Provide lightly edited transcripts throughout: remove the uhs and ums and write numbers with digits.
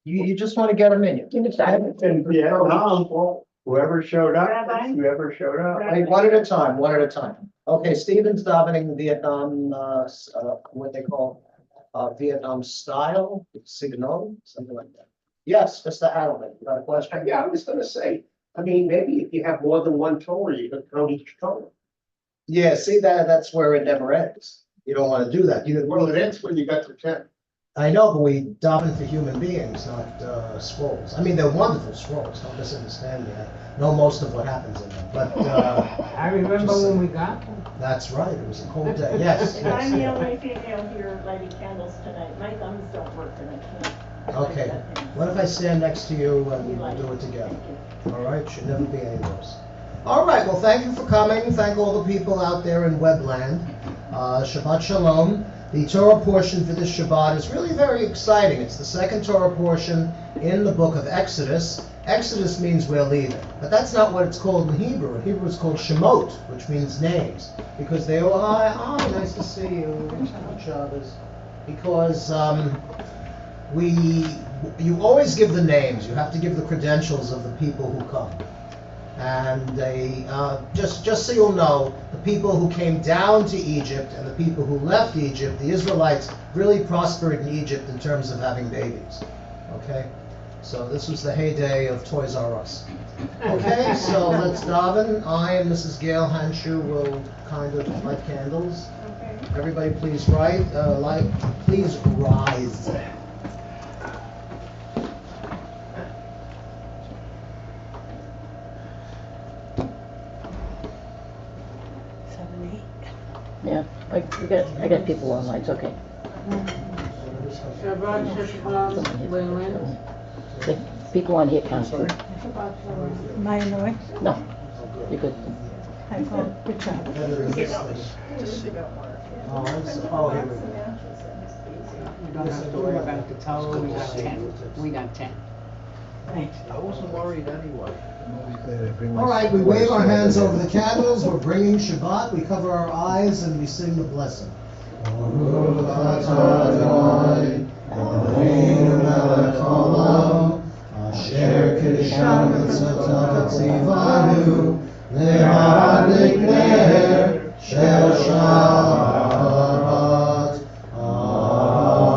You just want to get them in. And Vietnam, whoever showed up, whoever showed up. Hey, one at a time, one at a time. Okay, Stephen's davening Vietnam, what they call, Vietnam style, signal, something like that. Yes, Mr. Adelman, you got a question? Yeah, I was gonna say, I mean, maybe if you have more than one Torah, you could count each Torah. Yeah, see that's where it never ends. You don't want to do that. Well, it ends when you got to 10. I know, but we daven for human beings, not scrolls. I mean, they're wonderful scrolls, don't misunderstand me. I know most of what happens in them, but, I remember just- when we got them. that's right, it was a cold day, yes, And I'm the yes. only female here lighting candles tonight. My thumbs don't work and I can't. Okay, what if I stand next to you and we'll do it together? All right, should never be any worse. All right, well, thank you for coming. Thank all the people out there in Webland. Shabbat Shalom. The Torah portion for this Shabbat is really very exciting. It's the second Torah portion in the book of Exodus. Exodus means we're leaving, but that's not what it's called in Hebrew. In Hebrew it's called Shemot, which means names, because they all, nice to see you, Shabbat Shabbos. Because you always give the names. You have to give the credentials of the people who come. And they, just so you'll know, the people who came down to Egypt and the people who left Egypt, the Israelites really prospered in Egypt in terms of having babies. Okay? So this was the heyday of Toys R Us. Okay, so let's daven. I and Mrs. Gail Hanshu will kind of light candles. Okay. Everybody please please rise. Yeah, I got people online, it's okay. Shabbat Shalom, Lynn. The people on here can't. Am I annoying? No, you're good. I go, good job. Oh, here we go. We don't have to worry about the total, we got 10. We got 10. Thanks. I wasn't worried anyway. All right, we wave our hands over the candles. We're bringing Shabbat. We cover our eyes and we sing the blessing. Asher Kiddusham Tzatzav Tzivanu Le'adlik Ner Shel Shabbat.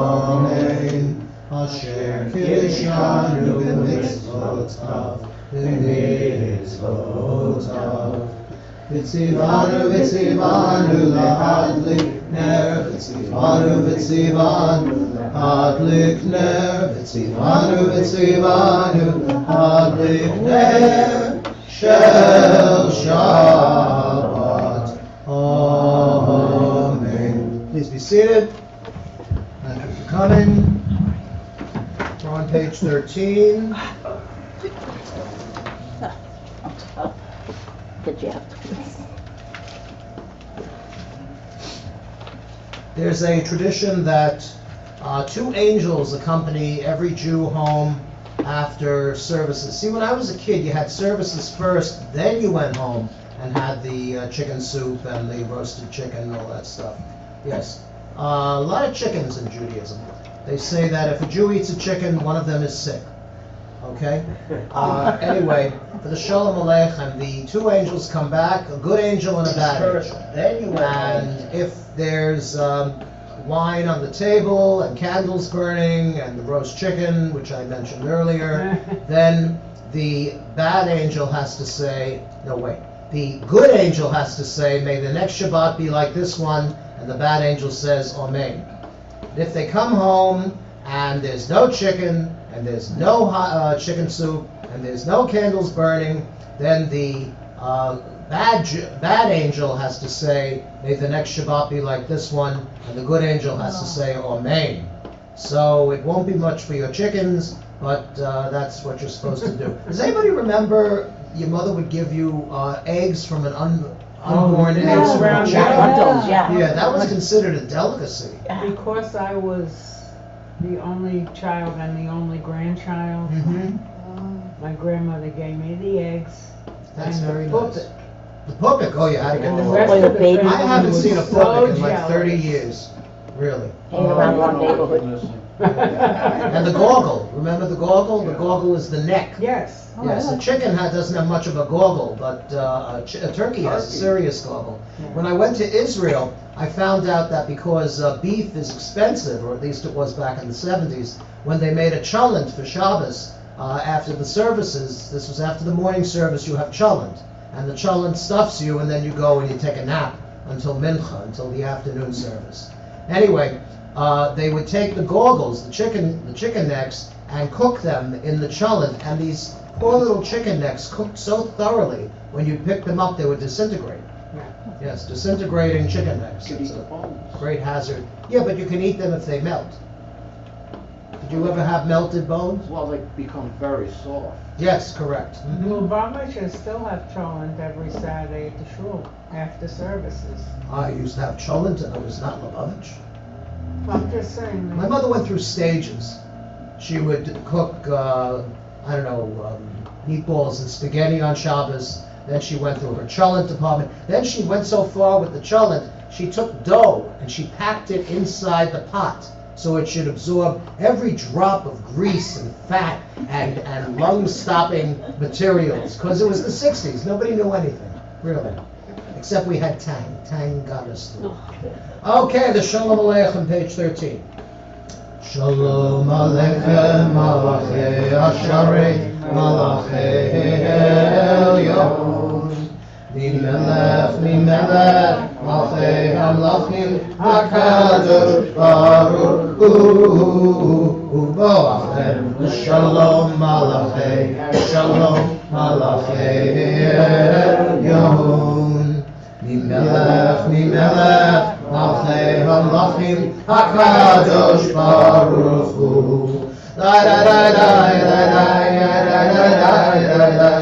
Amen. Asher Kiddushanu B'mitzvotav B'mitzvotav V'tzivanu v'tzivanu le'adlik ner V'tzivanu v'tzivanu le'adlik ner V'tzivanu v'tzivanu le'adlik ner Shel Shabbat. Amen. Please be seated. Thank you for coming. We're on page 13. Did you have to? There's a tradition that two angels accompany every Jew home after services. See, when I was a kid, you had services first, then you went home and had the chicken soup and the roasted chicken and all that stuff. Yes. A lot of chickens in Judaism. They say that if a Jew eats a chicken, one of them is sick. Okay? Anyway, for the Shalom Aleichem, the two angels come back, a good angel and a bad angel. And if there's wine on the table and candles burning and the roast chicken, which I mentioned earlier, then the bad angel has to say, no wait, the good angel has to say, may the next Shabbat be like this one, and the bad angel says, Amen. If they come home and there's no chicken, and there's no chicken soup, and there's no candles burning, then the bad angel has to say, may the next Shabbat be like this one, and the good angel has to say, Amen. So it won't be much for your chickens, but that's what you're supposed to do. Does anybody remember your mother would give you eggs from an unborn eggs from a chicken? Yeah, that was considered a delicacy. Because I was the only child and the only grandchild, my grandmother gave me the eggs. That's and very the nice. The pupik, oh, you had to get And the the whole. rest of the baby. family I haven't was seen a so pupik in like 30 jealous. years, really. Hanging around one neighborhood. And the goggle, remember the goggle? The goggle is the neck. Yes. Yes, a chicken doesn't have much of a goggle, but a turkey has a serious goggle. When I went to Israel, I found out that because beef is expensive, or at least it was back in the 70s, when they made a cholent for Shabbos, after the services, this was after the morning service, you have cholent. And the cholent stuffs you, and then you go and you take a nap until mincha, until the afternoon service. Anyway, they would take the goggles, the chicken necks, and cook them in the cholent, and these poor little chicken necks cooked so thoroughly, when you pick them up, they would disintegrate. Yeah. Yes, disintegrating chicken necks. It's a great hazard. Yeah, but you can eat them if they melt. Did you ever have melted bones? Well, they become very soft. Yes, correct. Mhm. Lubavitchers still have cholent every Saturday at the shul after services. I used to have cholent, and it was not Lubavitch. I'm just saying. My mother went through stages. She would cook, meatballs and spaghetti on Shabbos. Then she went through her cholent department. Then she went so far with the cholent, she took dough and she packed it inside the pot so it should absorb every drop of grease and fat and lung-stopping materials. Because it was the 60s. Nobody knew anything, really. Except we had Tang. Tang got us through. Okay, the Shalom Aleichem, page 13. Shalom Aleichem, Malachei Asharei, Malachei Elyon. Mimelech, Malchei Hamlachim, HaKadosh Baruch Hu. Boachem, Shalom Malachei, Shalom Malachei Elyon. Mimelech, Malchei Hamlachim, HaKadosh Baruch Hu. La da da da da da da da da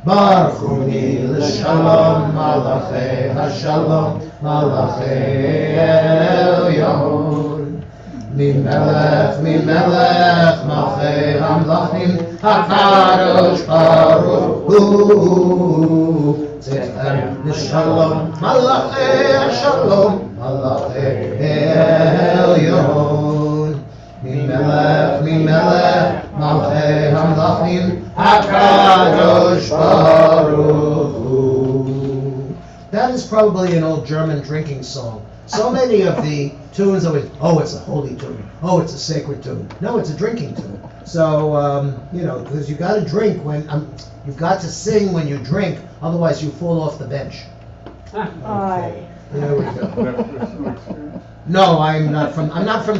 Baruchuni l'shalom malachei hashalom malachei elyon Mimelech malchei hamlachim HaKadosh Baruch Hu Tzechem l'shalom malachei hashalom malachei elyon Mimelech malchei hamlachim HaKadosh Baruch Hu. That is probably an old German drinking song. So many of the tunes always, oh, it's a holy tune. Oh, it's a sacred tune. No, it's a drinking tune. So, because you got to drink you've got to sing when you drink, otherwise you fall off the bench. Aye. There we go. No, I'm not from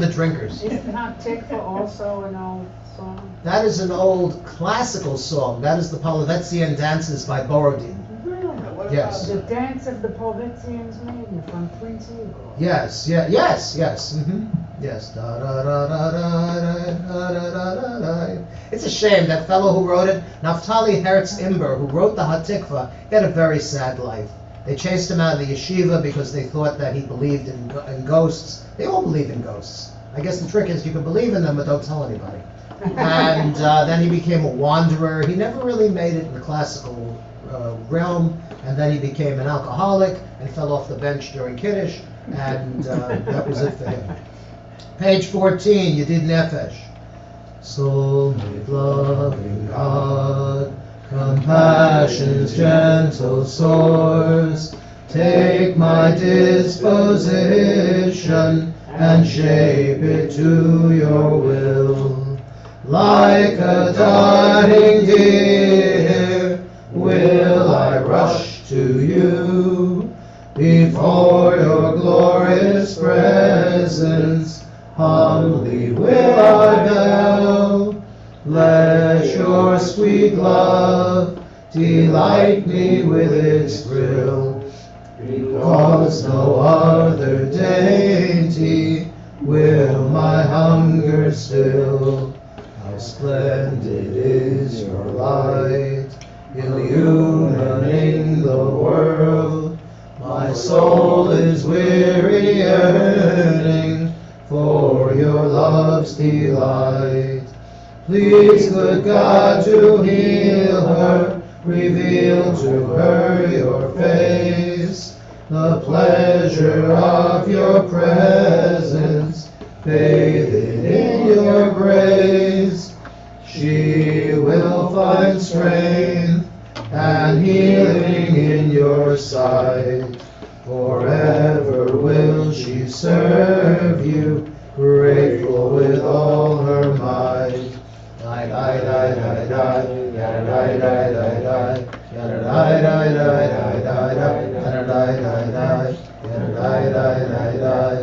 the drinkers. Isn't Hot Tikva also an old song? That is an old classical song. That is the Polovetzian Dances by Borodin. Really? Yes. The Dance of the Polvetzians Maiden from Prince Igor. Yes. Mm-hmm. Yes. Da, da, da, da, da, da, da, da, da. It's a shame that fellow who wrote it, Naftali Hertz Imber, who wrote the Hatikva, he had a very sad life. They chased him out of the yeshiva because they thought that he believed in ghosts. They all believe in ghosts. I guess the trick is you can believe in them but don't tell anybody. And then he became a wanderer. He never really made it in the classical realm. And then he became an alcoholic and fell off the bench during Kiddush. And that was it for him. Page 14, Yedid Nefesh. Soul made loving God, compassion's gentle source, take my disposition and shape it to your will. Like a dying deer, will I rush to you, before your glorious presence, humbly will I bow. Let your sweet love delight me with its thrill, because no other dainty will my hunger still. How splendid is your light, illumining the world. My soul is weary yearning for your love's delight. Please, good God, to heal her, reveal to her your face, the pleasure of your presence, bathed in your grace. She will find strength and healing in your sight. Forever will she serve you, grateful with all her might. Die, die, die, die, die, die, die, die, die, die, die, die, die, die, die, die, die, die, die,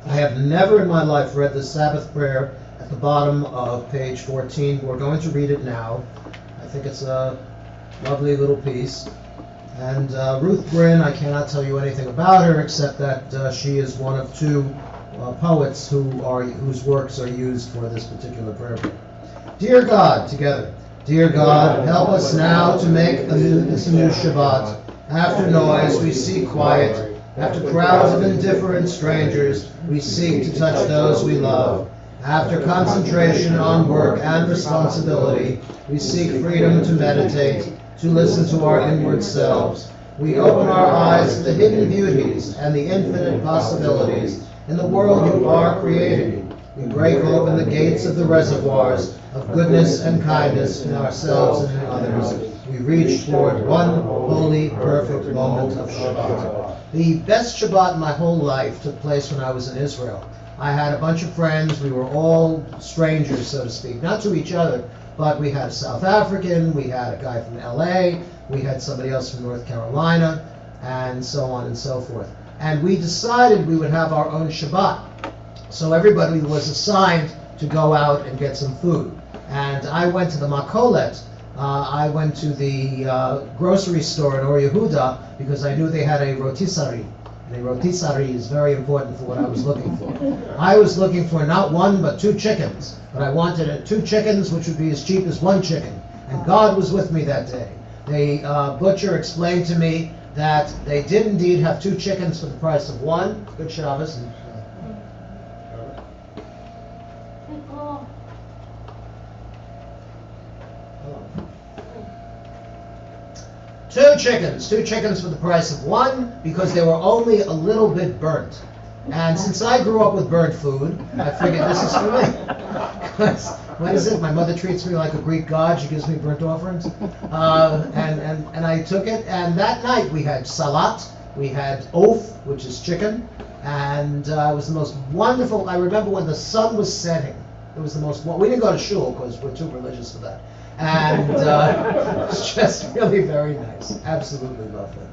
I have never in my life read the Sabbath prayer at the bottom of page 14. We're going to read it now. I think it's a lovely little piece. And Ruth Bryn, I cannot tell you anything about her except that she is one of two poets whose works are used for this particular prayer book. Dear God, together. Dear God, help us now to make this a new Shabbat. After noise, we seek quiet. After crowds of indifferent strangers, we seek to touch those we love. After concentration on work and responsibility, we seek freedom to meditate, to listen to our inward selves. We open our eyes to the hidden beauties and the infinite possibilities in the world you are creating. We break open the gates of the reservoirs of goodness and kindness in ourselves and in others. We reach toward one holy, perfect moment of Shabbat. The best Shabbat in my whole life took place when I was in Israel. I had a bunch of friends. We were all strangers, so to speak, not to each other, but we had a South African, we had a guy from LA, we had somebody else from North Carolina, and so on and so forth. And we decided we would have our own Shabbat. So everybody was assigned to go out and get some food. And I went to the Makolet. I went to the grocery store in Or Yehuda because I knew they had a rotisserie. And a rotisserie is very important for what I was looking for. I was looking for not one but two chickens. But I wanted two chickens which would be as cheap as one chicken. And God was with me that day. The butcher explained to me that they did indeed have two chickens for the price of one. Good Shabbos. Two chickens for the price of one because they were only a little bit burnt. And since I grew up with burnt food, I figured this is for me. Because, what is it? My mother treats me like a Greek god. She gives me burnt offerings. And I took it, and that night we had salat, we had oaf, which is chicken, and it was the most wonderful. I remember when the sun was setting. It was the most, we didn't go to shul because we're too religious for that. And it was just really very nice. Absolutely lovely.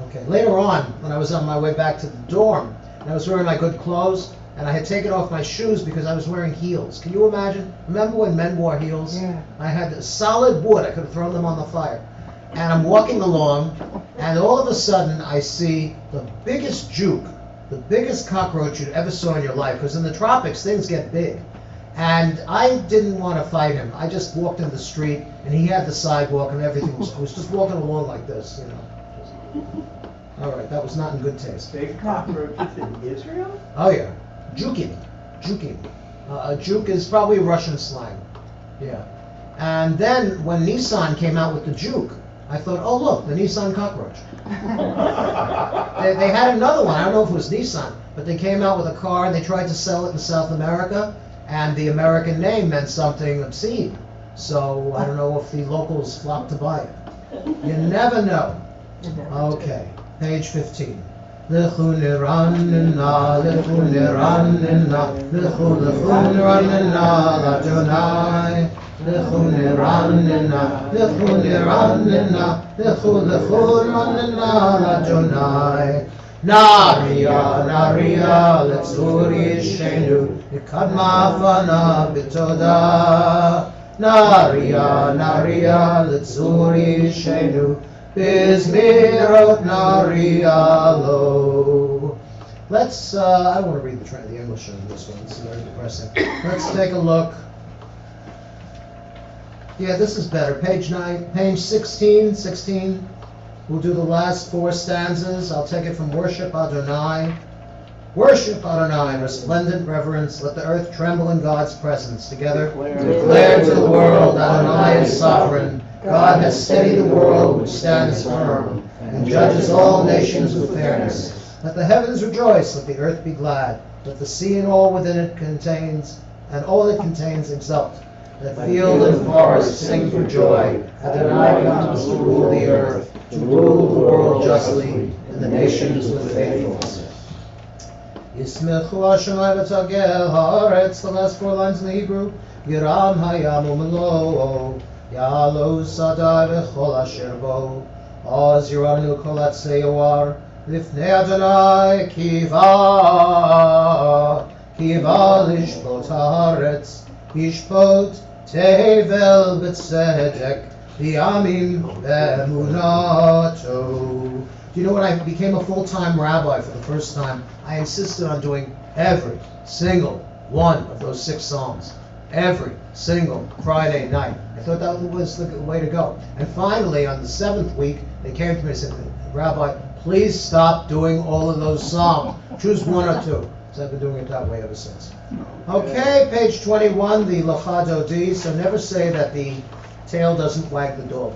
Okay, later on, when I was on my way back to the dorm, and I was wearing my good clothes, and I had taken off my shoes because I was wearing heels. Can you imagine? Remember when men wore heels? Yeah. I had solid wood. I could have thrown them on the fire. And I'm walking along, and all of a sudden I see the biggest juke, the biggest cockroach you'd ever saw in your life, because in the tropics, things get big. And I didn't want to fight him. I just walked in the street, and he had the sidewalk, and everything was. I was just walking along like this, you know. All right, that was not in good taste. Big cockroaches in Israel? Oh yeah, juking. A juke is probably Russian slang. Yeah. And then when Nissan came out with the juke, I thought, oh look, the Nissan cockroach. They had another one. I don't know if it was Nissan, but they came out with a car and they tried to sell it in South America. And the American name meant something obscene. So I don't know if the locals flocked to buy it. You never know. Okay, page 15. Lechu niranina, lechu niranina, lechu niranina, l'Adonai. Lechu niranina, lechu niranina, lechu niranina, l'Adonai. Naria, letzuri shenu, ikadma fana bitoda. Naria, Naria, Litzuri Shenu, Bizmirot Naria Lo. Let's, I don't want to read the English on this one, it's very depressing. Let's take a look. Yeah, this is better. Page 16. We'll do the last 4 stanzas. I'll take it from Worship Adonai. Worship Adonai, resplendent reverence. Let the earth tremble in God's presence. Together, declare to the world, Adonai is sovereign. God has steadied the world which stands firm, and judges all nations with fairness. Let the heavens rejoice, let the earth be glad. Let the sea and all within it contains, and all it contains exult. Let field and forest sing for joy. Adonai comes to rule the earth, to rule the world justly, and the nations with faithfulness. Yismechu Hashanai v'tagel haaretz, the last 4 lines in the Hebrew. Yiram hayam u'melo, ya'alo sadai v'chol asher bo. Oz yiranu kol atzei yawar, lifnei Adonai kiva lishpot haaretz, yishpot tevel b'tzedek, v'yamim b'emunato. Do you know when I became a full-time rabbi for the first time, I insisted on doing every single one of those 6 psalms. Every single Friday night. I thought that was the way to go. And finally, on the 7th week, they came to me and said, Rabbi, please stop doing all of those psalms. Choose 1 or 2. So I've been doing it that way ever since. Okay, page 21, the Lecha Dodi. So never say that the tail doesn't wag the dog.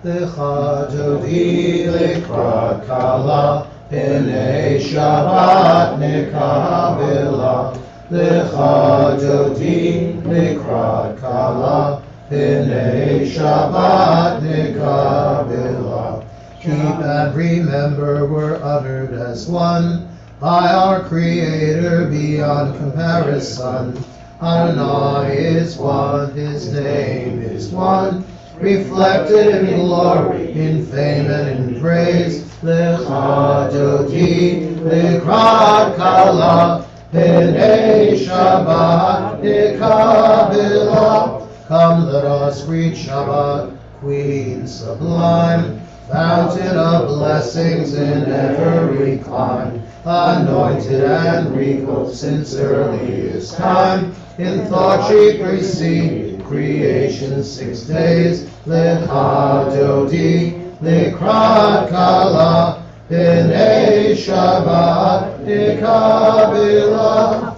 Lecha Dodi lekrat kala, P'nei Shabbat nekabela. Lecha Dodi lekrat kala, P'nei Shabbat nekabela. Keep and remember we're uttered as one by our Creator beyond comparison. Adonai is one, His name is one, reflected in glory, in fame and in praise. Lecha Dodi lekrat kala, P'nei Shabbat nekabela. Come, let us greet Shabbat, Queen sublime, fountain of blessings in every clime, anointed and regal since earliest time. In thought she preceded creation 6 days. Lecha Dodi lekrat kala, P'nei Shabbat nekabela.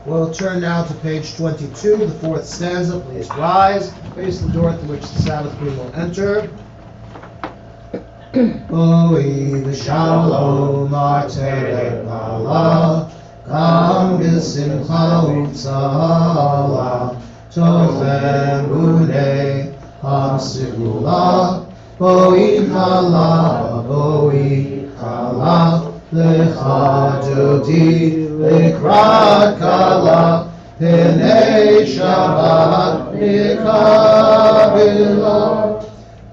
We'll turn now to page 22, the 4th stanza. Please rise, face the door through which the Sabbath Queen will enter. Oi v'shalom arteret bala, kam b'simcha u'tzala, tochem unei ha-sigula, boi chala, lecha Dodi lekrat kala, P'nei Shabbat nekabela.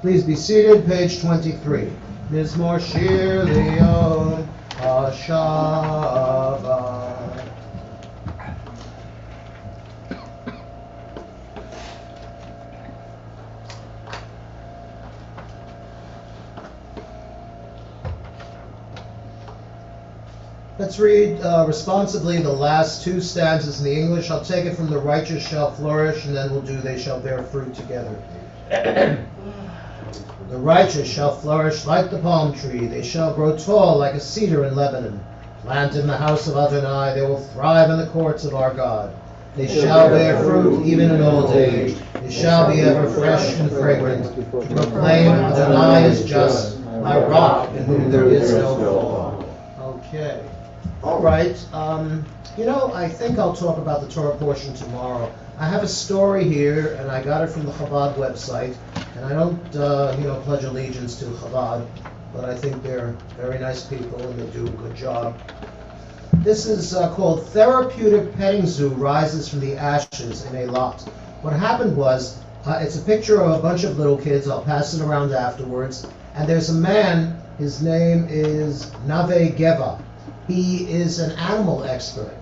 Please be seated, page 23. Mizmor Shir Leon HaShabbat. Let's read responsibly the last 2 stanzas in the English. I'll take it from the righteous shall flourish, and then we'll do they shall bear fruit together. The righteous shall flourish like the palm tree. They shall grow tall like a cedar in Lebanon. Planted in the house of Adonai, they will thrive in the courts of our God. They shall bear fruit even in old age. They shall be ever fresh and fragrant. To proclaim Adonai is just, my rock in whom there is no flaw. Okay. All right. I think I'll talk about the Torah portion tomorrow. I have a story here, and I got it from the Chabad website. And I don't, pledge allegiance to Chabad, but I think they're very nice people and they do a good job. This is called Therapeutic Petting Zoo Rises from the Ashes in Eilat. What happened was, it's a picture of a bunch of little kids. I'll pass it around afterwards. And there's a man, his name is Nave Geva. He is an animal expert.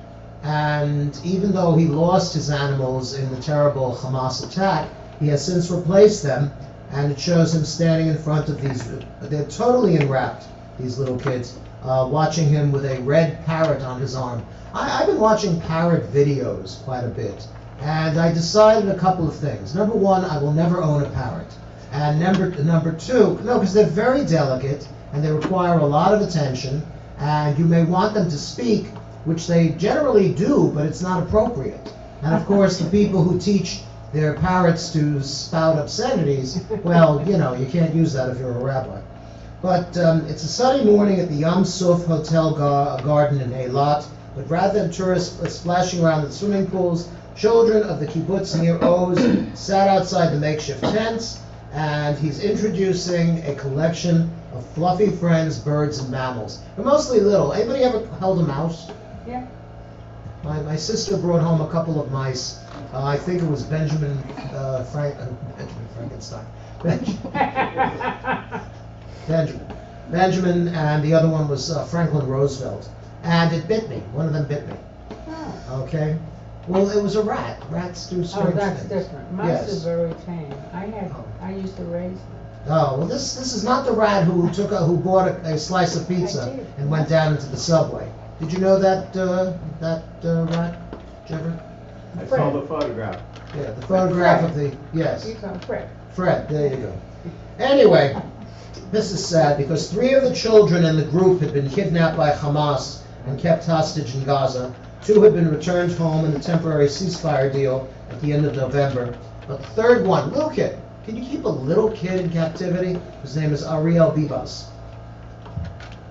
And even though he lost his animals in the terrible Hamas attack, he has since replaced them, and it shows him standing in front of these, they're totally enwrapped, these little kids, watching him with a red parrot on his arm. I've been watching parrot videos quite a bit, and I decided a couple of things. Number one, I will never own a parrot. And number two, no, because they're very delicate, and they require a lot of attention, and you may want them to speak, which they generally do, but it's not appropriate. And of course, the people who teach their parrots to spout obscenities, well, you know, you can't use that if you're a rabbi. But it's a sunny morning at the Yam Suf Hotel Garden in Eilat, but rather than tourists splashing around the swimming pools, children of the kibbutz near Oz sat outside the makeshift tents, and he's introducing a collection of fluffy friends, birds, and mammals. They're mostly little. Anybody ever held a mouse? Yeah. My sister brought home a couple of mice. I think it was Benjamin Frankenstein. Benjamin, and the other one was Franklin Roosevelt. And it bit me. One of them bit me. Oh. Okay. Well, it was a rat. Rats do strange that's things. different. Mice Yes. are very tame. Oh. I used to raise them. Oh, well, this is not the rat who bought a slice of I pizza did. and went down into the subway. Did you know that rat, Jeffrey? I saw the photograph. Yeah, the photograph of the, yes, You call Fred. Fred, there you go. Anyway, this is sad because 3 of the children in the group had been kidnapped by Hamas and kept hostage in Gaza. 2 had been returned home in a temporary ceasefire deal at the end of November. But the third one, little kid. Can you keep a little kid in captivity? His name is Ariel Bibas.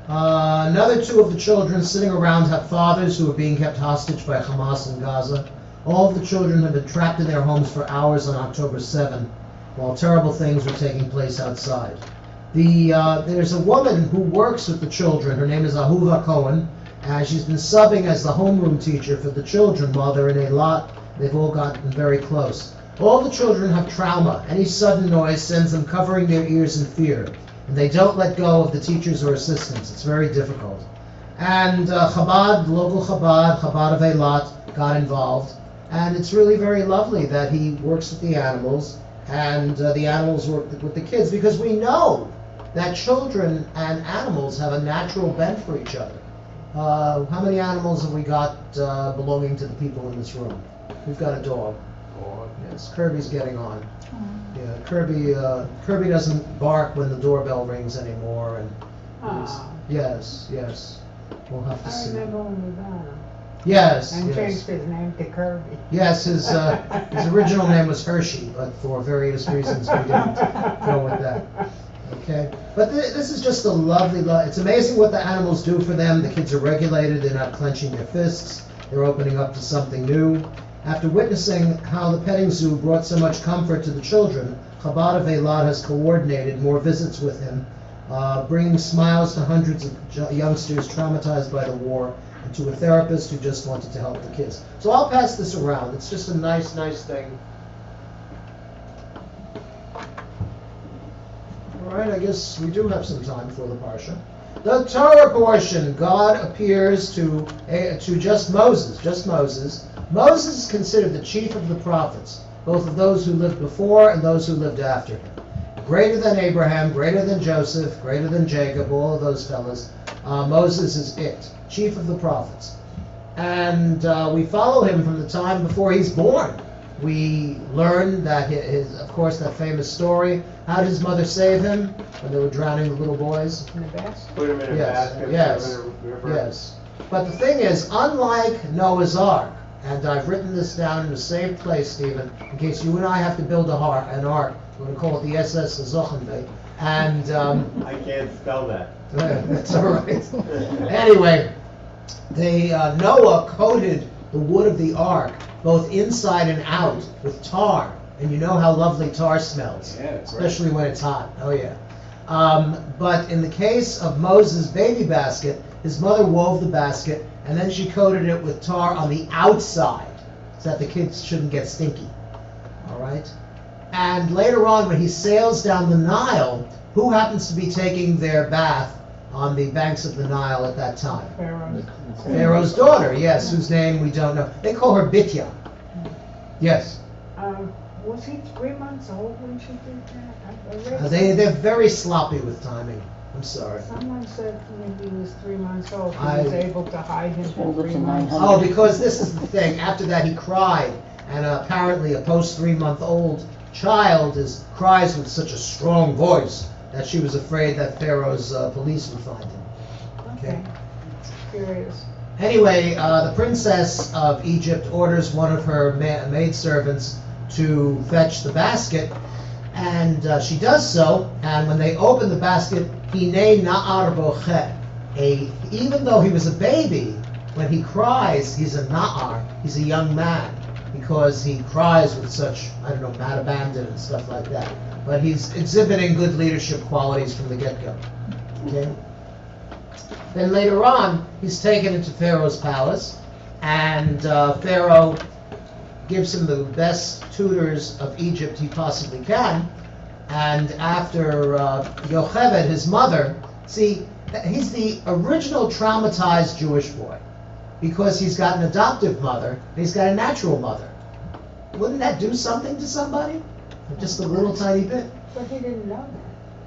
Another 2 of the children sitting around have fathers who are being kept hostage by Hamas in Gaza. All of the children have been trapped in their homes for hours on October 7, while terrible things were taking place outside. There's a woman who works with the children. Her name is Ahuva Cohen, and she's been subbing as the homeroom teacher for the children while they're in Eilat. They've all gotten very close. All the children have trauma. Any sudden noise sends them covering their ears in fear, and they don't let go of the teachers or assistants. It's very difficult. And Chabad, local Chabad of Eilat, got involved, and it's really very lovely that he works with the animals, and the animals work with the kids, because we know that children and animals have a natural bent for each other. How many animals have we got belonging to the people in this room? We've got a dog. Yes, Kirby's getting on. Yeah, Kirby doesn't bark when the doorbell rings anymore, and Aw. yes, we'll have to I see. remember when we got him. Yes, And yes. changed his name to Kirby. Yes, his original name was Hershey, but for various reasons we didn't go with that. Okay, but this is just a lovely, it's amazing what the animals do for them. The kids are regulated, they're not clenching their fists, they're opening up to something new. After witnessing how the petting zoo brought so much comfort to the children, Chabad of Eilat has coordinated more visits with him, bringing smiles to hundreds of youngsters traumatized by the war, and to a therapist who just wanted to help the kids. So I'll pass this around. It's just a nice thing. All right, I guess we do have some time for the Parsha. The Torah portion, God appears to just Moses. Moses is considered the chief of the prophets, both of those who lived before and those who lived after him. Greater than Abraham, greater than Joseph, greater than Jacob, all of those fellas. Moses is it, chief of the prophets. And we follow him from the time before he's born. We learn that of course, that famous story. How did his mother save him when they were drowning the little boys? In the basket. Put him in a Yes, basket. yes, throw him in a river. yes. But the thing is, unlike Noah's Ark, and I've written this down in a safe place, Stephen, in case you and I have to build an ark. We're going to call it the SS Zochenbe. And I can't spell that. that's all right. Anyway, Noah coated the wood of the ark, both inside and out, with tar. And you know how lovely tar smells, Yeah, it's great. especially when it's hot. Oh yeah. But in the case of Moses' baby basket, his mother wove the basket, and then she coated it with tar on the outside, so that the kids shouldn't get stinky. All right? And later on, when he sails down the Nile, who happens to be taking their bath on the banks of the Nile at that time. Pharaoh's. Pharaoh's daughter, yes, whose name we don't know. They call her Bitya. Yes. Was he 3 months old when she did that? I read They're very sloppy with timing. I'm sorry. Someone said to me he was 3 months old. He I- was able to hide him for Older 3 than months. 900. Oh, because this is the thing. After that, he cried, and apparently a post 3-month-old child cries with such a strong voice that she was afraid that Pharaoh's police would find him. Okay. Curious. Anyway, the princess of Egypt orders one of her maidservants to fetch the basket, and she does so. And when they open the basket, Hine Na'ar Boche. Even though he was a baby, when he cries, he's a Na'ar. He's a young man because he cries with such, I don't know, mad abandon and stuff like that. But he's exhibiting good leadership qualities from the get-go. Okay. Then later on, he's taken into Pharaoh's palace, and Pharaoh gives him the best tutors of Egypt he possibly can. And after Yocheved, his mother, see, he's the original traumatized Jewish boy, because he's got an adoptive mother, and he's got a natural mother. Wouldn't that do something to somebody? Just a little tiny bit. But he didn't know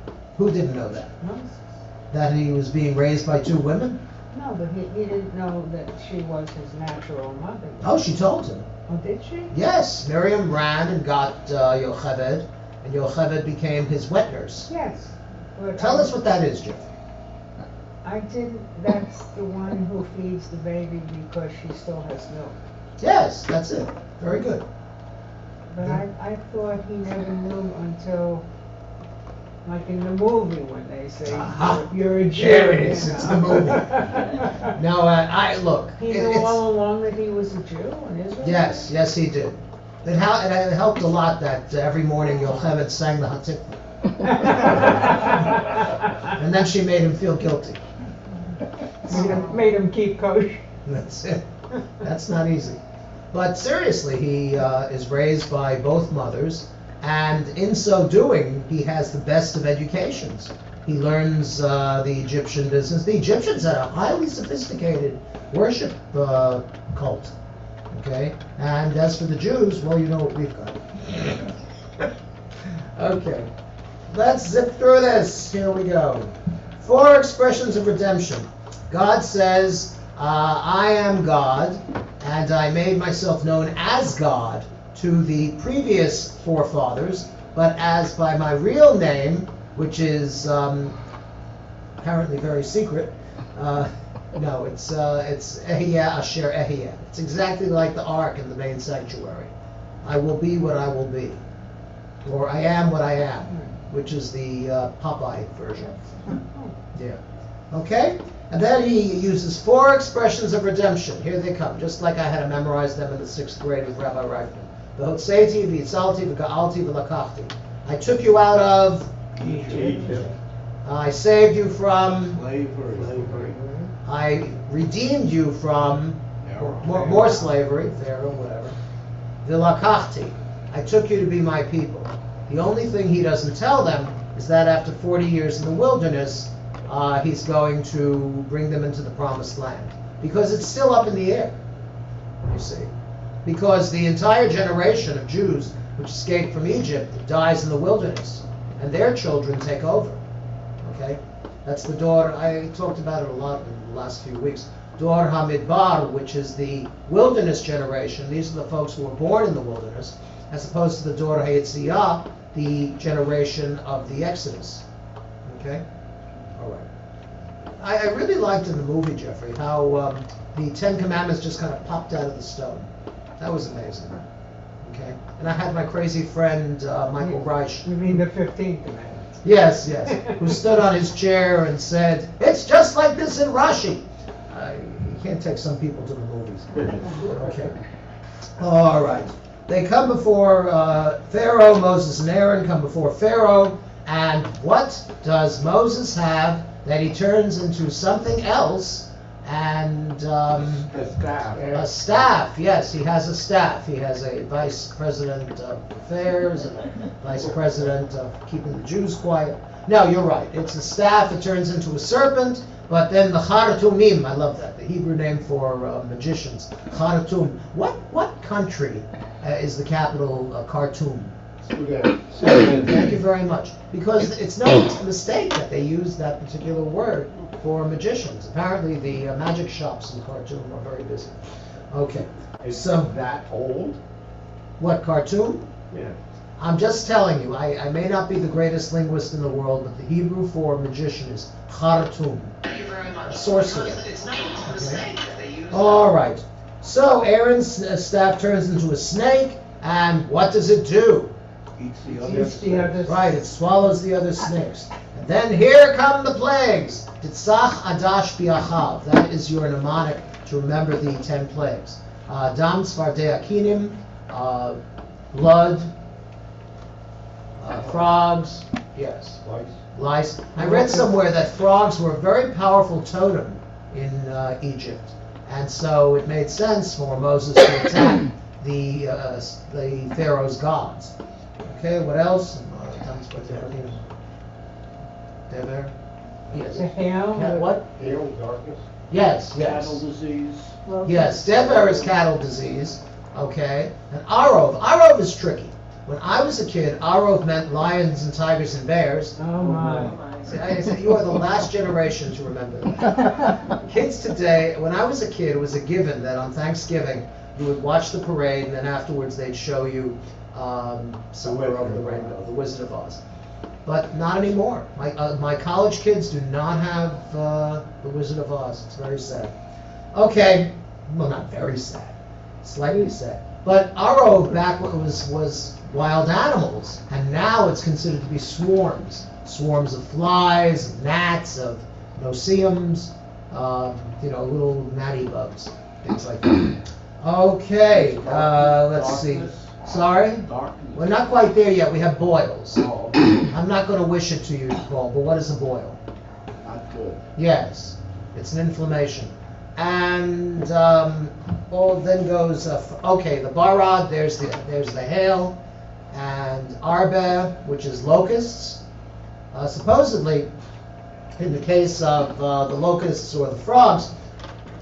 that. Who didn't know that? Moses. That he was being raised by 2 women? No, but he didn't know that she was his natural mother. Oh, she told him. Oh, did she? Yes, Miriam ran and got Yocheved, and Yocheved became his wet nurse. Yes. But Tell us what that is, Jeff. I didn't. That's the one who feeds the baby because she still has milk. Yes, that's it. Very good. But I thought he never knew until, like in the movie when they say, Aha. you're a Jew. There it is. you It's know. the movie. No, I look. He knew all along that he was a Jew in Israel? Yes, yes, he did. It helped a lot that every morning Yocheved sang the Hatikvah. And then she made him feel guilty. Made him keep kosher. That's it. That's not easy. But seriously, he is raised by both mothers, and in so doing, he has the best of educations. He learns the Egyptian business. The Egyptians had a highly sophisticated worship cult. Okay? And as for the Jews, well, you know what we've got. Okay. Let's zip through this. Here we go. 4 expressions of redemption. God says, I am God, and I made myself known as God to the previous forefathers, but as by my real name, which is apparently very secret. No, it's Ehiyah Asher Ehiyah. It's exactly like the ark in the main sanctuary. I will be what I will be, or I am what I am, which is the Popeye version. Yeah. Okay? And then he uses 4 expressions of redemption. Here they come, just like I had to memorize them in the 6th grade with Rabbi Reifman. V'hotzeti, v'itzalti, v'ga'alti, v'lakachti. I took you out of Egypt. I saved you from, Slavery. I redeemed you from more slavery, Pharaoh, whatever. V'lakachti, I took you to be my people. The only thing he doesn't tell them is that after 40 years in the wilderness, he's going to bring them into the promised land. Because it's still up in the air, you see. Because the entire generation of Jews which escaped from Egypt dies in the wilderness, and their children take over. Okay? That's the Dor, I talked about it a lot in the last few weeks. Dor HaMidbar, which is the wilderness generation. These are the folks who were born in the wilderness, as opposed to the Dor HaYetziyah, the generation of the Exodus. Okay? All right. I really liked in the movie, Jeffrey, how the 10 Commandments just kind of popped out of the stone. That was amazing. Okay? And I had my crazy friend, Michael Reich. You mean the 15th commandment? Yes, yes. Who stood on his chair and said, "It's just like this in Rashi." You can't take some people to the movies. Okay. All right. They come before Pharaoh. Moses and Aaron come before Pharaoh. And what does Moses have that he turns into something else? And a staff. Yes, he has a staff. He has a vice president of affairs and a vice president of keeping the Jews quiet. No, you're right. It's a staff that turns into a serpent, but then the Charatumim, I love that, the Hebrew name for magicians, Charatum. What country is the capital Khartoum? Thank you very much. Because it's no mistake that they use that particular word for magicians. Apparently the magic shops in Khartoum are very busy. Okay. So that old? what, Khartoum? Yeah. I'm just telling you, I may not be the greatest linguist in the world, but the Hebrew for magician is Khartoum. Thank you very much. Sorcerer. It's not a mistake that they use. All right. So Aaron's staff turns into a snake, and what does it do? Eats the Eats the others. Right, it swallows the other snakes. And then here come the plagues. Titzach Adash Biachav. That is your mnemonic to remember the 10 plagues. Dam Svardei Akinim, blood, frogs, yes, lice. I read somewhere that frogs were a very powerful totem in Egypt, and so it made sense for Moses to attack the Pharaoh's gods. Okay, what else? Dever. Yes. The hail. What? Hail, darkness. Yes, Cattle yes. disease. Yes, Dever is cattle disease. Okay, and Arov. Arov is tricky. When I was a kid, Arov meant lions and tigers and bears. Oh my. See, I said, you are the last generation to remember that. Kids today, when I was a kid, it was a given that on Thanksgiving you would watch the parade, and then afterwards they'd show you Somewhere Over the Rainbow, The Wizard of Oz. But not anymore. My college kids do not have The Wizard of Oz. It's very sad. Okay, well, not very sad, slightly sad. But Arov back when it was wild animals, and now it's considered to be swarms. Swarms of flies, of gnats, of no-see-ums, little gnatty bugs, things like that. Okay, let's see. Darkness. Sorry? Darkness. We're not quite there yet. We have boils. Oh, I'm not going to wish it to you, Paul, but what is a boil? not good. Yes, it's an inflammation. And then goes, the barad, there's the hail, and arbe, which is locusts. Supposedly, in the case of the locusts or the frogs,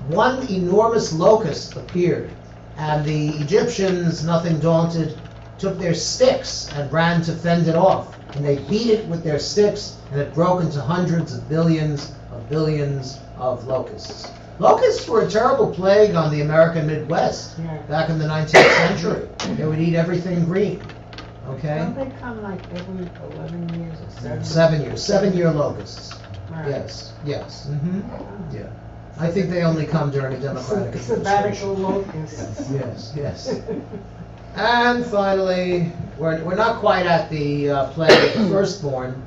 one enormous locust appeared, and the Egyptians, nothing daunted, took their sticks and ran to fend it off. And they beat it with their sticks, and it broke into hundreds of billions of locusts. Locusts were a terrible plague on the American Midwest back in the 19th century. They would eat everything green. Okay? Don't they come like every 11 years or 7? 7 years. 7-year locusts. Right. Yes. Mm-hmm. Yeah. I think they only come during a Democratic Sabbatical administration. locusts. Yes. And finally, we're not quite at the plague of the firstborn,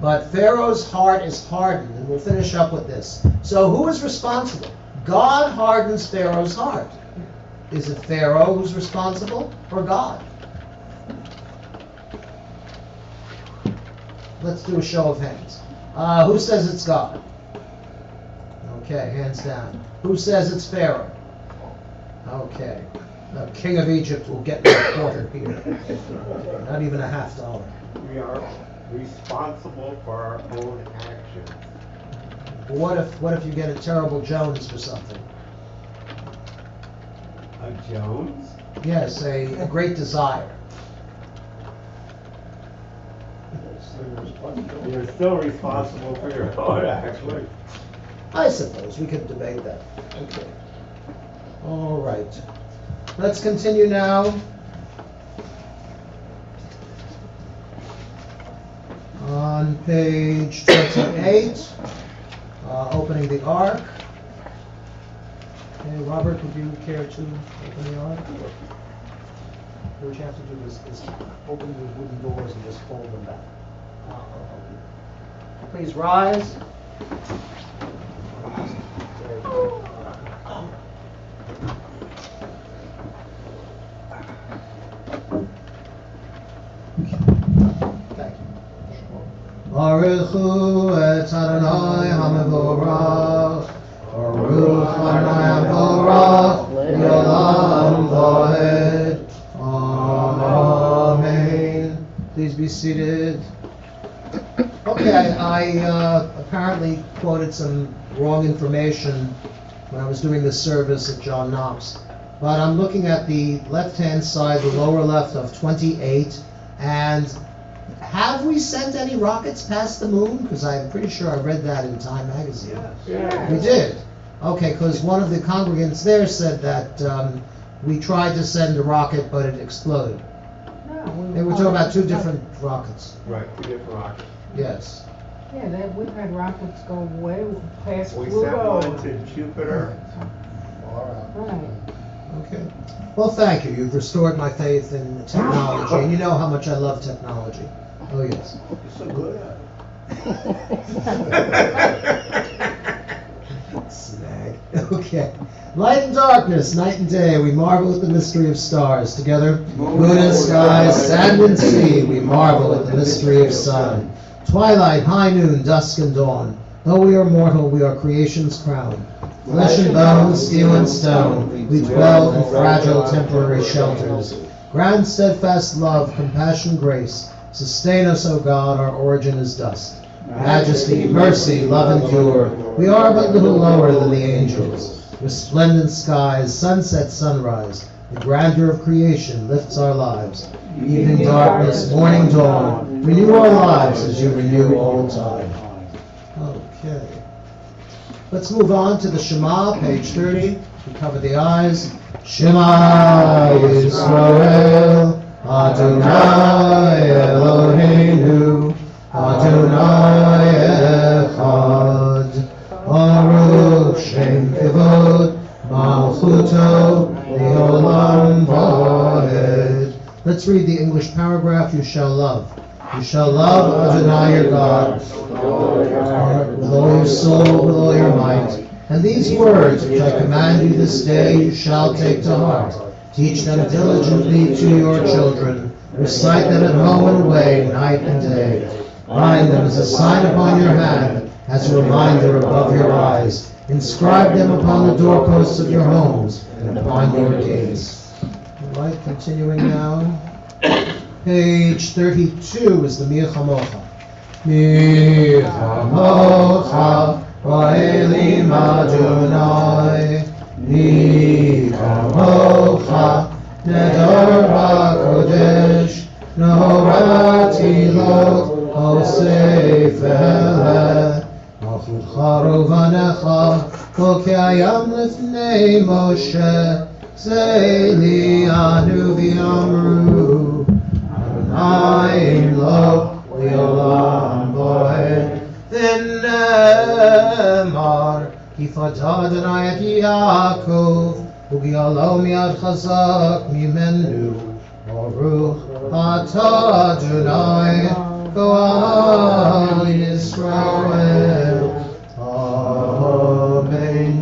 but Pharaoh's heart is hardened, and we'll finish up with this. So who is responsible? God hardens Pharaoh's heart. Is it Pharaoh who's responsible, or God? Let's do a show of hands. Who says it's God? Okay, hands down. Who says it's Pharaoh? Okay. The king of Egypt will get me a quarter here. Not even $50. We are responsible for our own actions. What if you get a terrible Jones for something? A Jones? Yes, a great desire. You're still responsible for your own actions. I suppose we could debate that. Okay. All right. Let's continue now. On page 28, opening the ark. Okay, Robert, would you care to open the ark? What you have to do is open the wooden doors and just fold them back. I'll help you. Please rise. There you go. Thank you. Baruch hu et Adonai HaMevorach. Baruch Adonai HaMevorach. Yolam Vaed. Amen. Please be seated. Okay. Okay, I apparently quoted some wrong information when I was doing this service at John Knox. But I'm looking at the left-hand side, the lower left of 28, and have we sent any rockets past the moon? Because I'm pretty sure I read that in Time magazine. Yeah. We did? Okay, because one of the congregants there said that we tried to send a rocket, but it exploded. No, They were talking about two different rockets. Right, we did rockets. Yes. Yeah, we've had rockets go way past We sent Pluto. one to Jupiter. Right. Okay. Well, thank you. You've restored my faith in technology, and you know how much I love technology. Oh, yes. You're so good at it. Snag. Okay. Light and darkness, night and day, we marvel at the mystery of stars. Together, moon and sky, sand and sea, we marvel at the mystery of sun. Twilight, high noon, dusk and dawn. Though we are mortal, we are creation's crown. Flesh and bone, steel and stone, we dwell in fragile temporary shelters. Grand steadfast love, compassion, grace, sustain us, O God, our origin is dust. Majesty, mercy, love endure, we are but little lower than the angels. Resplendent skies, sunset, sunrise, the grandeur of creation lifts our lives. Evening darkness, morning dawn, renew our lives as you renew old time. Okay. Let's move on to the Shema, page 30. We cover the eyes. Shema Yisrael, Adonai Eloheinu, Adonai Echad, Baruch Shem Kivod, Malchuto, Leolam Vaed. Let's read the English paragraph. You shall love. You shall love Adonai your God with all your soul, with all your might. And these words which I command you this day you shall take to heart. Teach them diligently to your children. Recite them at home and away, night and day. Bind them as a sign upon your hand, as a reminder above your eyes. Inscribe them upon the doorposts of your homes and upon your gates. All right, continuing now. Page 32 is the Mi Chamocha. Mi Chamocha, Va'elim Adonai. Mi Chamocha, Nedar HaKodesh, Norati Lot, Osei Felet. Malchutcha Rovanecha, Kol K'ayam Lifnei Moshe, Zei Anu V'Yamru. Adonai lo leolam voed. V'nemar ki fata Adonai et Yaakov u'gialo miad chazak mimenu. Baruch atah Adonai go'al Yisrael. Amen.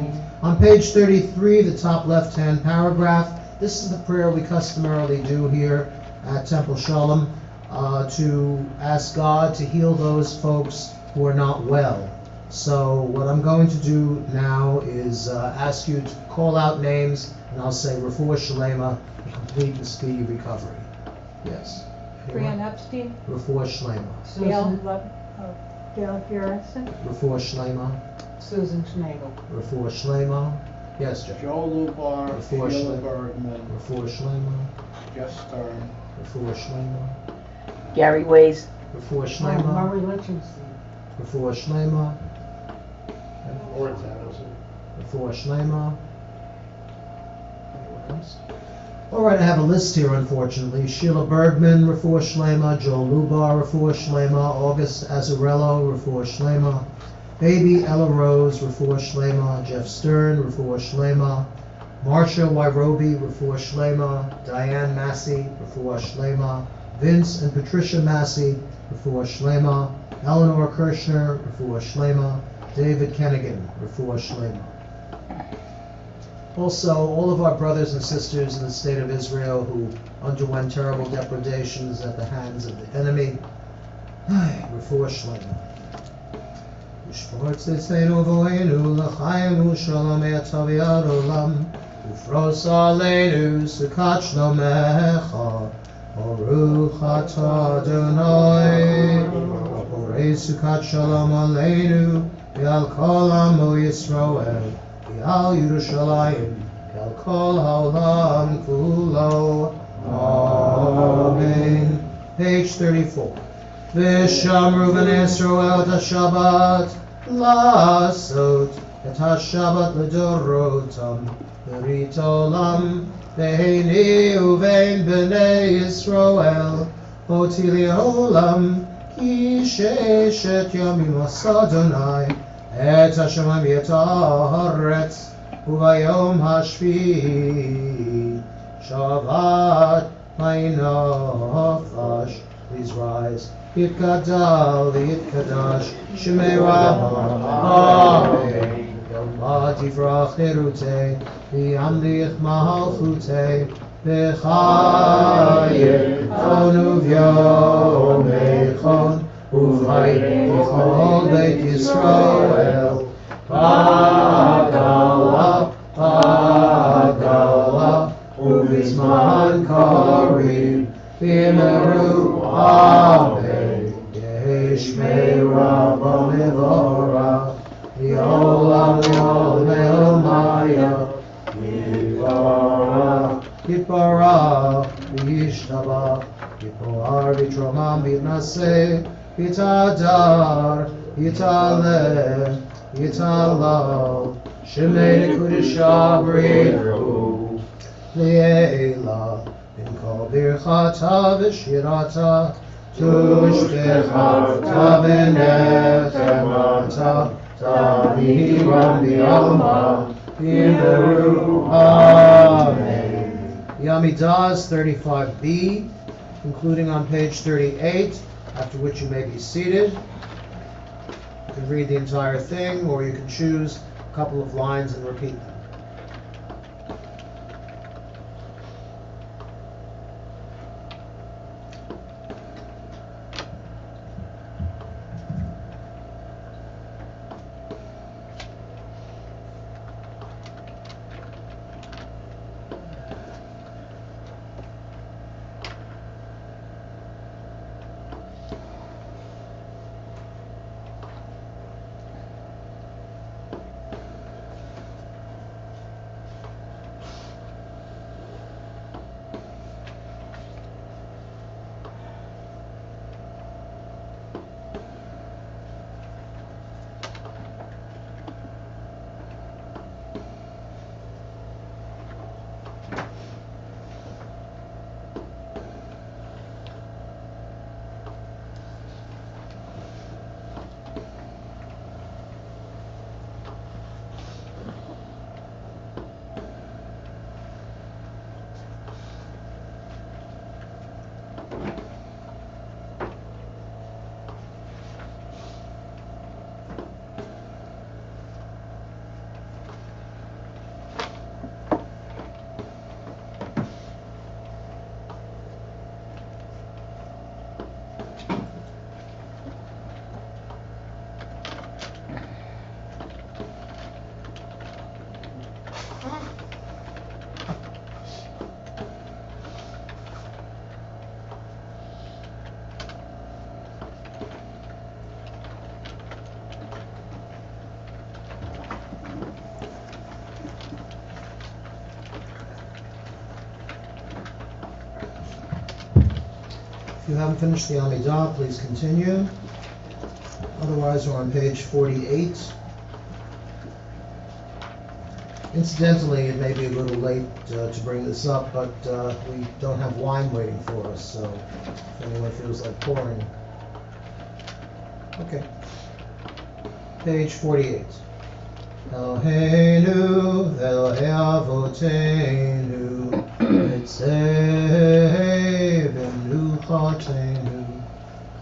On page 33, the top left-hand paragraph, this is the prayer we customarily do here at Temple Shalom, to ask God to heal those folks who are not well. So what I'm going to do now is ask you to call out names, and I'll say Refuah Shalema, a complete and speedy recovery. Yes. Brian Epstein, Refuah Shalema. Susan, Gail Garrison, Refuah Shalema. Susan Schnagel. Refuah Shalema. Yes, Jeff. Joe Lubar, Before Sheila Schle- Bergman, Refuah Shalema. Jeff Stern, Refuah Shalema. Gary Ways, Refuah Shalema. Murray Lichtenstein. Refuah Shalema. Lawrence Adelson. Refuah Shalema. Anyone else? All right, I have a list here, unfortunately. Sheila Bergman, Refuah Shalema. Joel Lubar, Refuah Shalema. August Azarello, Refuah Shalema. Baby Ella Rose, Refuah Shalema. Jeff Stern, Refuah Shalema. Marsha Wairobi, Refuah Shalema. Diane Massey, Refuah Shalema. Vince and Patricia Massey, Refuah Shalema. Eleanor Kirshner, Refuah Shalema. David Kennigan, Refuah Shalema. Also, all of our brothers and sisters in the state of Israel who underwent terrible depredations at the hands of the enemy, Refuah Shalema. Ushmor tzitzeinu v'oinu l'chaim u'shalom e'atav olam ufros aleinu sukat shlomecha Baruch atah Adonai Parei Sukkot Shalom Aleinu, V'al Kol Amo Yisrael, V'al Yerushalayim, V'al Kol Haolam Kulo. Amen. Page 34. V'shamru b'nei Yisrael et Shabbat la'asot et Shabbat l'dorotam b'rit olam beini uvein b'nei Yisrael oti li'olam ki sheshet yamim asa Adonai et hashamayim et haaretz u'vayom hashvi'i Shabbat ma'inafash. Please rise. Yitkadal, Yitkadash, Shemei Rabbah, Amen. Yom Tivrach Nerute, V'yamlich Malchute, V'chayir Chonu V'yomechon, Uvayit V'chol Beit Yisrael, Pagala, Pagala, Uvizman Karim, V'yimeru Amen. Yeshmei Rabba Mevorach, V'olam Yolmei Maya, Yiparach, Yiparach, V'yishtabach, Yipoar V'tromam V'yitnaseh, V'yitadar, Yitaleh, Yitalal, Shemei Nekudisha B'richu, Li'elah, Kol birchata v'shirata, tushbechata v'nechemata, tahiram b'alma, yimeru, Amen. The Amidah is 35b, concluding on page 38, after which you may be seated. You can read the entire thing, or you can choose a couple of lines and repeat them. If you haven't finished the Amidah, please continue. Otherwise, we're on page 48. Incidentally, it may be a little late to bring this up, but we don't have wine waiting for us, so if anyone feels like pouring. Okay. Page 48. Eloheinu ve'Elokei Avotenu Mitzveh v'Menuchatenu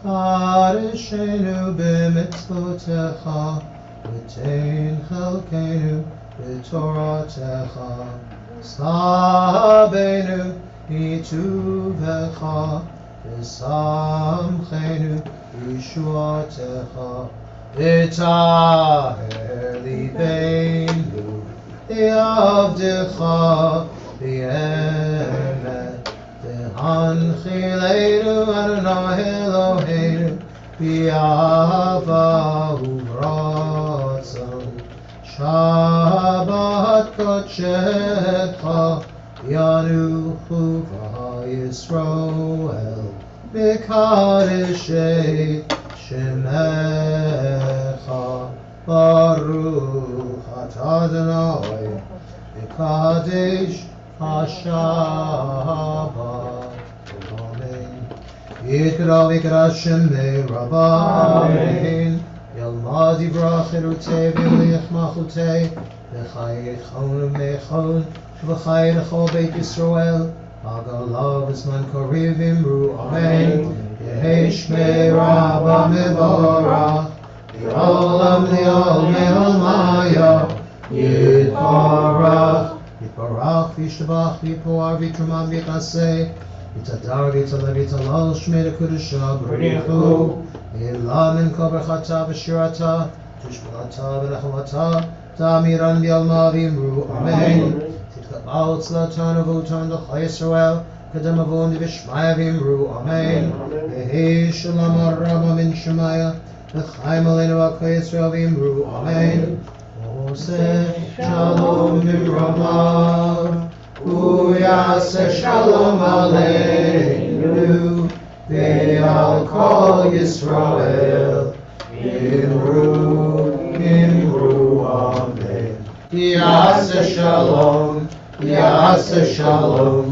Kadeshenu b'mitzvotecha V'tein chelkenu b'toratecha Sabenu b'tuvecha V'samchenu b'yeshuatecha V'taher libeinu V'yavdecha V'yemet V'hanchilenu Adonai Eloheinu Bi'ava uvratzon. Shabbat kodshecha yanuchu v'Yisroel Mikadeshei Shemecha Baruch atah Adonai Mikadesh HaShabbat. Amen. Yikra v'ikra Shemei Rabbah. Amen. Yalmad yivrach erutei v'yoliach machutei v'chayei chon v'mechon v'chayei l'chol Beit Yisroel hagalav v'zman kariv v'imru Amen. Yehei Shmei Rabbah mevorach L'olam me'olmaya Yitbarach Yitbarach v'yishtabach v'yipoar v'yitramam v'yitaseh Yitadar v'yitaleh v'yitalal Shmei l'kudusha b'richu Ilamin kobrachata v'shirata Tushbalata v'lechavata Ta'amiran v'yalma v'imru Amen. Titkabal tzlatan uvutan d'chai Yisrael Kadam avon v'shmaya v'imru Amen. Yehi shalom arama min shemaya V'chaim aleinu akhay Yisrael v'imru Amen. Oseh shalom v'ramav Uyaseh shalom aleinu Ve'al kol Yisrael Imru Amen. Yaseh shalom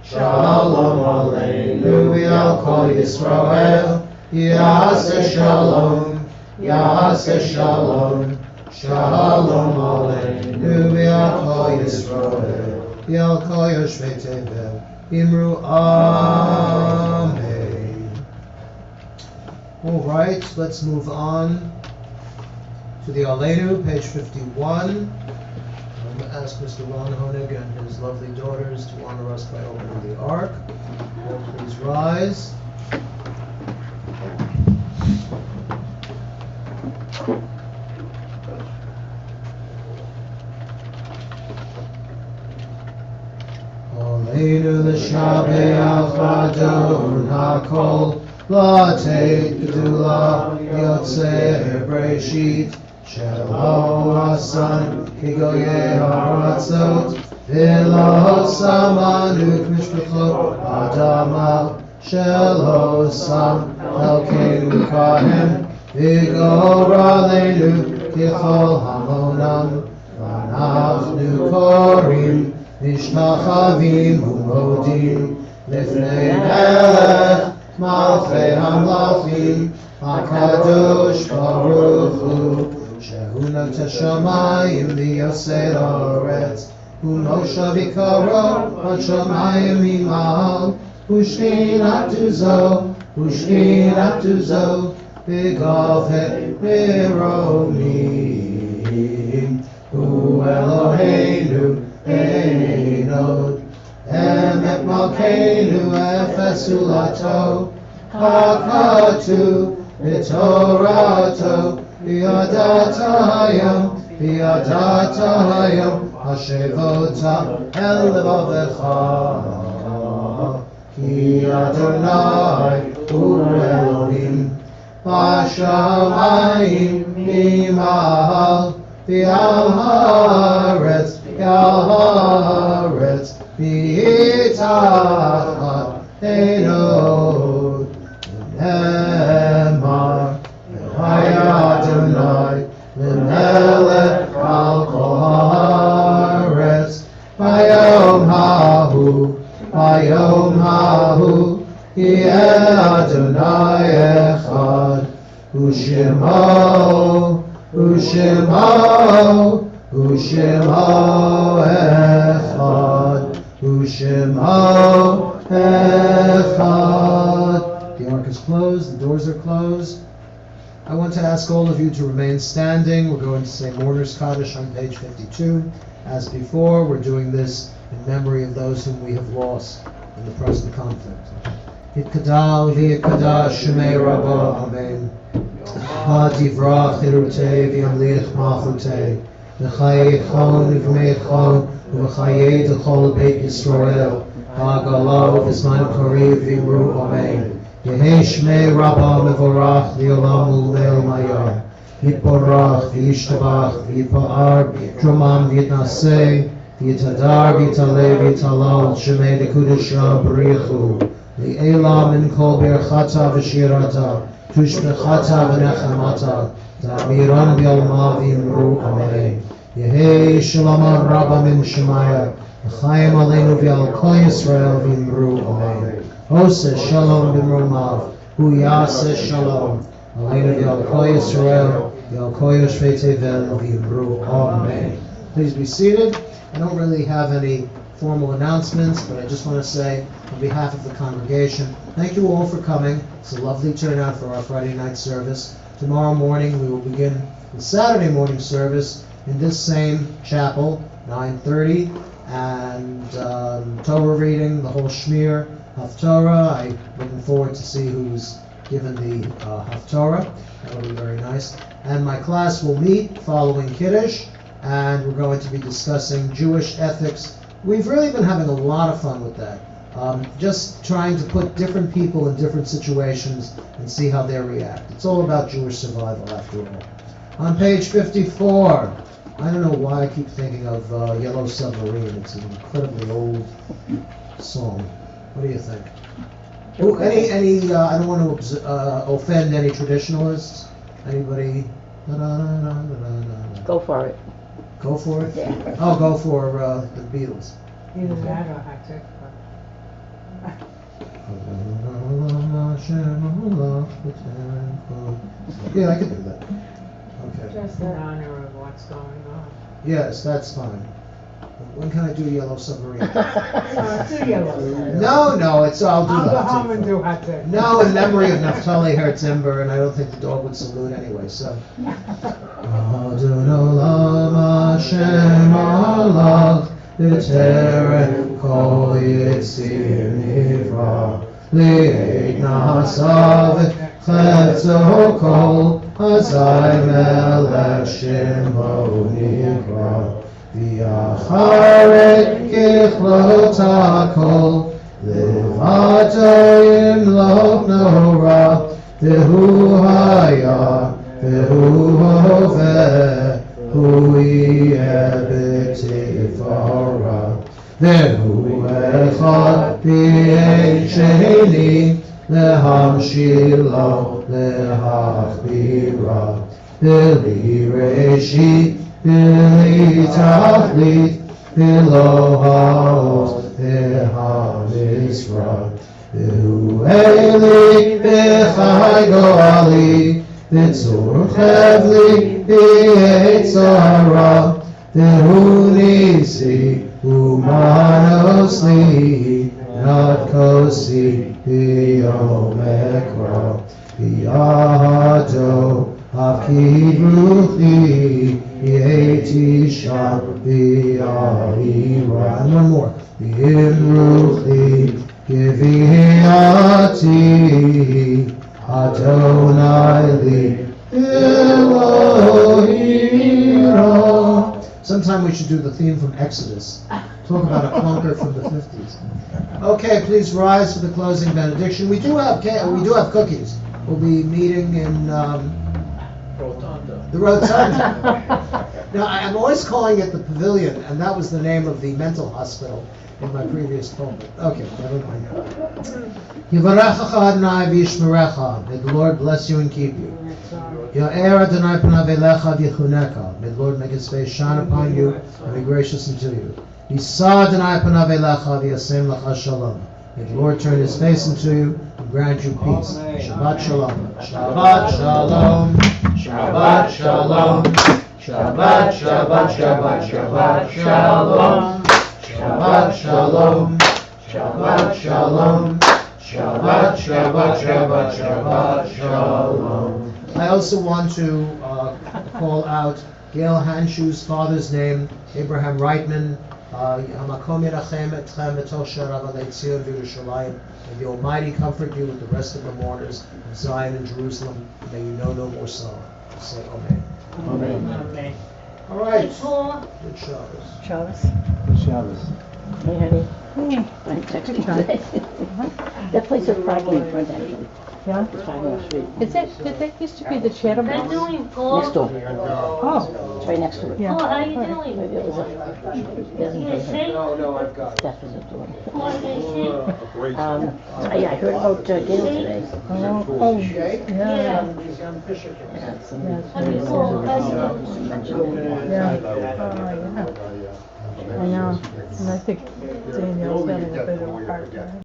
Shalom aleinu Ve'al kol Yisrael Yaseh shalom Shalom aleinu Ve'al kol Yisrael Ve'al kol Yoshvei Tevel Imru Amen. All right, let's move on to the Aleinu, page 51. I'm going to ask Mr. Ron Honig and his lovely daughters to honor us by opening the Ark. Please rise. Aleinu l'shabeach adon hakol Latei Gedula Yotzei Bereshit Shelo Hasan Kigoye Haratzot V'lo Samanu K'mishpachot Adama Shelo Sam Elkeinu Kahem V'gor Aleinu Kichol Hamonam V'anachnu Korim Mishnachavim Umodim Lifnei Melech Malchei Hamlachim HaKadosh Baruch Hu Shehu Noteh Shamayim V'yosei Haaretz U'Moshe V'Karo HaShamayim Imal U'Shchinatu Zo V'Gaveh V'Romim Hu Eloheinu Einod Emet Malkeinu Efesu Lato Hakatu V'Torato V'Yadatayam Hashevota El Levavecha Ki Adonai Hu Elohim B'Shamayim Imahal V'Al Haaretz V'Itachat Einod V'Nemar V'Haya Adonai V'Melech Al Kol Haaretz V'Yom Hahu Yeh Adonai Echad U'Shemo Echad The ark is closed, the doors are closed. I want to ask all of you to remain standing. We're going to say Mourner's Kaddish on page 52. As before, we're doing this in memory of those whom we have lost in the present conflict. Yitkadal v'yitkadash Shemei Rabbah, Amen. Hadivrach irutei v'yamlich machutei v'chayei chon v'mechon v'chayei d'chol Beit Yisrael ha'galav v'zman kariv v'imru Amen. Yehi Shmei Rabba Mevorach Leolam Ulel Mayar. Yitborach V'yishtabach V'yipa'ar Dromam V'yitnaseh V'yitadar V'yitaleh V'yitalal Shemei Nekudesha B'richu Le'elam Min Kol Berchata V'shirata Tushbechata V'nechamata Ta'miran B'yalma V'yimru Amen. Yehi Shalom Rabba Min Shemaya L'chaim Aleinu V'yal Kol Yisrael V'yimru Amen. Hoseh Shalom B'mrumav Hu Yaseh Shalom Aleinu V'yal Kol Yisrael V'yal Kol Yoshvei Tevel V'yimru Amen. Please be seated. I don't really have any formal announcements, but I just want to say on behalf of the congregation, thank you all for coming. It's a lovely turnout for our Friday night service. Tomorrow morning we will begin the Saturday morning service in this same chapel, 9:30, and Torah reading, the whole Shmir, Haftorah. I'm looking forward to see who's given the Haftorah. That'll be very nice. And my class will meet following Kiddush, and we're going to be discussing Jewish ethics. We've really been having a lot of fun with that. Just trying to put different people in different situations and see how they react. It's all about Jewish survival after all. On page 54, I don't know why I keep thinking of Yellow Submarine. It's an incredibly old song. What do you think? Ooh, any? I don't want to offend any traditionalists. Anybody? Go for it. Go for it? Yeah. I'll go for the Beatles. Either that or hot chick. Yeah, I can do that. Okay. Just in honor of what's going on. Yes, that's fine. When can I do Yellow Submarine? Two yellows. No, it's I'll do I'll go that. home and do hot chick. No, in memory of Naphtali Hertzimber, and I don't think the dog would salute anyway, so. Adon Olam Hashem Alach B'terem Kol Yitzir Nivra Li'ed Nahasav Chetzo Kol Hazai Melech Shemo Nivra V'yacharet Kichlot HaKol Levato Yimlok Nora V'hu Haya V'hu Hoveh Hu Yeh B'Tifara V'hu Echad B'Ein Sheni Lehamshilo Lehachbira B'li Reshit B'li Tachlit B'lo Ha'os B'Hamizra V'hu Eli B'chai Go'ali V'tzur Chevli B'Yetzara V'hu Nisi Umanos Li Not Kosi B'Yom Ekra B'Yahado Hafkid Ruchi B'Yeti Sham B'Yahira. And one more. B'Yim Ruchi Giviyati Adonai Li Elohira. Sometime we should do the theme from Exodus. Talk about a clunker from the 50s. Okay, please rise for the closing benediction. We do have cookies. We'll be meeting in the Rotunda. Now, I'm always calling it the Pavilion, and that was the name of the mental hospital in my previous pulpit. Okay, never mind. Yivarechacha Adonai v'yishmerecha. May the Lord bless you and keep you. Ya'er Adonai panav elecha v'yichuneka. May the Lord make his face shine upon you and be gracious unto you. Yisa Adonai panav elecha v'yasem lecha shalom. May the Lord turn his face unto you and grant you peace. Shabbat shalom. Shabbat shalom. Shabbat shalom. Shabbat, Shabbat, Shabbat, Shabbat shalom. Shabbat shalom. Shabbat shalom. Shabbat, Shabbat, Shabbat, Shabbat shalom. I also want to call out Gail Hanshu's father's name, Abraham Reitman. Hamakom yirachem etchem b'toch sharav alei Tzion v'Yerushalayim. May the Almighty comfort you with the rest of the mourners of Zion and Jerusalem. May you know no more sorrow. Say Amen. Amen. All right. Paul. Good Shabbos. Shabbos. Shabbos. Hey, honey. Hey. I'm texting today. That place is cracking in front, actually. Yeah? It's 5 North Street. Did that used to be the They're Chatterbox? doing Paul. Next door. Oh, It's right next to it. yeah. Paul, how you Alright. doing? Maybe it was a, he doesn't You pay her. sick? No, I've got it. Staff visit to him. Paul, you sick? Yeah, I heard about Gail today. Oh, Jake? yeah. He's on Fisher. Yeah, some Yes. How you Paul, how you mentioned. Yeah. Oh, yeah. I know. And I think Danielle's having a bit of a hard time.